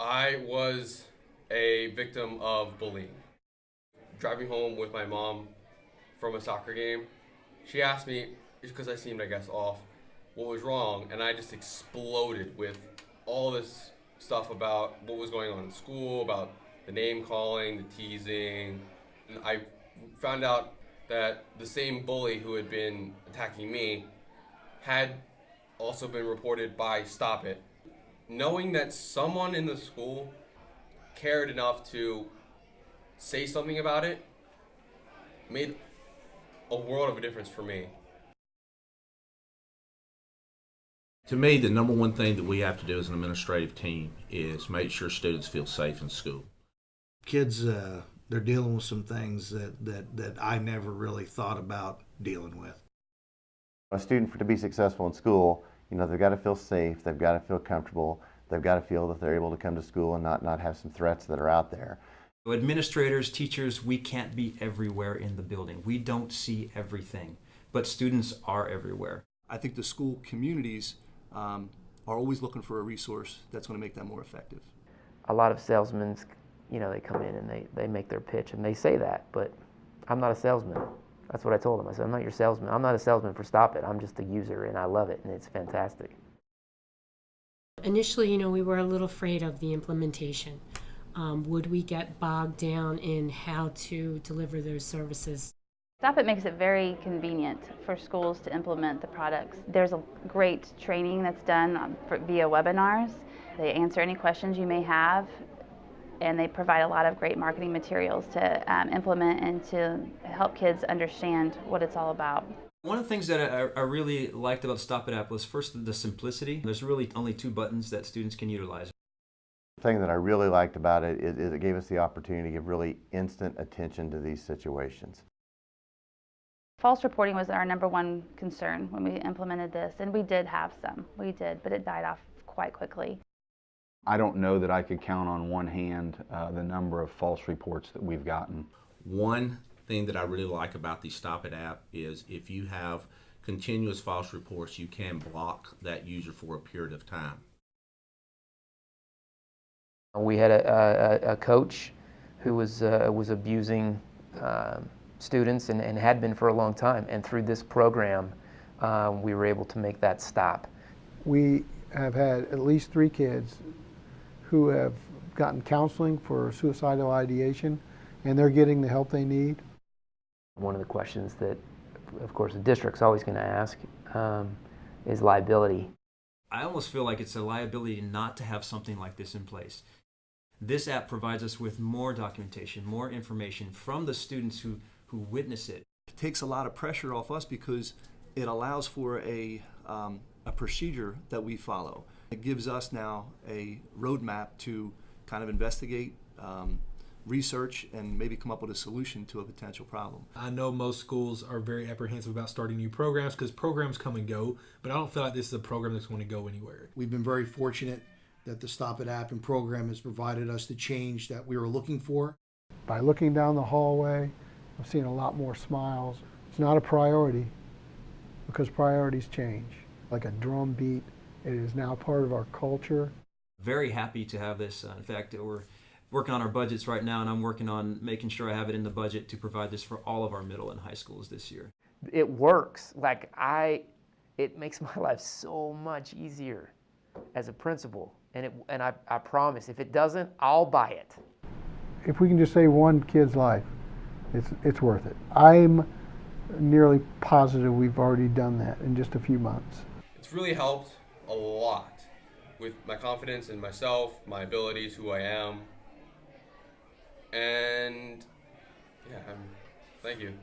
I was a victim of bullying. Driving home with my mom from a soccer game, she asked me, because I seemed, I guess, off, what was wrong, and I just exploded with all this stuff about what was going on in school, about the name calling, the teasing. And I found out that the same bully who had been attacking me had also been reported by STOPit. Knowing that someone in the school cared enough to say something about it made a world of a difference for me. To me, the number one thing that we have to do as an administrative team is make sure students feel safe in school. Kids, they're dealing with some things that I never really thought about dealing with. A student, to be successful in school, they've got to feel safe, they've got to feel comfortable, they've got to feel that they're able to come to school and not have some threats that are out there. Administrators, teachers, we can't be everywhere in the building. We don't see everything, but students are everywhere. I think the school communities are always looking for a resource that's going to make them more effective. A lot of salesmen, they come in and they make their pitch and they say that, but I'm not a salesman. That's what I told them. I said, I'm not your salesman. I'm not a salesman for STOPit. I'm just a user and I love it and it's fantastic. Initially, we were a little afraid of the implementation. Would we get bogged down in how to deliver those services? STOPit makes it very convenient for schools to implement the products. There's a great training that's done via webinars. They answer any questions you may have, and they provide a lot of great marketing materials to implement and to help kids understand what it's all about. One of the things that I really liked about the STOPit app was first the simplicity. There's really only 2 buttons that students can utilize. The thing that I really liked about it is it gave us the opportunity to give really instant attention to these situations. False reporting was our #1 concern when we implemented this, and we did have some. We did, but it died off quite quickly. I don't know that I could count on one hand the number of false reports that we've gotten. One thing that I really like about the STOPit app is if you have continuous false reports, you can block that user for a period of time. We had a coach who was abusing students and had been for a long time, and through this program we were able to make that stop. We have had at least 3 kids who have gotten counseling for suicidal ideation, and they're getting the help they need. One of the questions that, of course, the district's always going to ask is liability. I almost feel like it's a liability not to have something like this in place. This app provides us with more documentation, more information from the students who witness it. It takes a lot of pressure off us because it allows for a procedure that we follow. It gives us now a roadmap to kind of investigate, research, and maybe come up with a solution to a potential problem. I know most schools are very apprehensive about starting new programs because programs come and go, but I don't feel like this is a program that's going to go anywhere. We've been very fortunate that the STOPit app and program has provided us the change that we were looking for. By looking down the hallway, I've seen a lot more smiles. It's not a priority because priorities change. Like a drum beat, it is now part of our culture. Very happy to have this. In fact, we're working on our budgets right now, and I'm working on making sure I have it in the budget to provide this for all of our middle and high schools this year. It works. It makes my life so much easier as a principal, and I promise, if it doesn't, I'll buy it. If we can just save one kid's life, it's worth it. I'm nearly positive we've already done that in just a few months. It's really helped a lot with my confidence in myself, my abilities, who I am, and yeah, thank you.